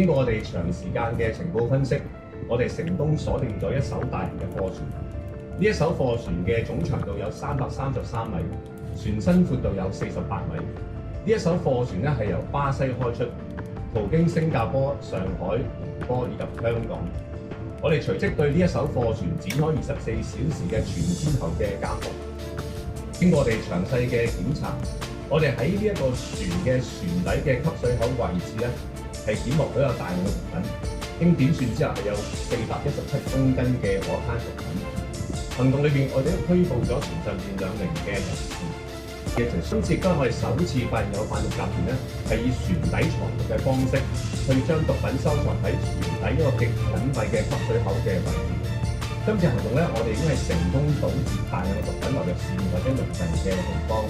經過我哋長時間嘅情報分析，我哋成功鎖定咗一艘大型嘅貨船。呢一艘貨船嘅總長度有333米，船身闊度有48米。呢一艘貨船咧係由巴西開出，途經新加坡、上海、寧波以及香港。我哋隨即對呢一艘貨船展開24小時嘅全天候嘅監控。經過我哋詳細嘅檢查，我哋喺呢一個船嘅船底嘅吸水口位置咧，係檢獲到有大量嘅毒品。經點算之後係有417公斤嘅可卡因毒品。行動裏邊，我哋都拘捕咗船上邊2名嘅人士。今次我哋首次發現有販毒集團咧，係以船底藏毒嘅方式，去將毒品收藏喺船底一個極隱蔽嘅吸水口嘅位置。今次行動咧，我哋已經係成功堵截大量嘅毒品流入市面或者鄰近嘅地方。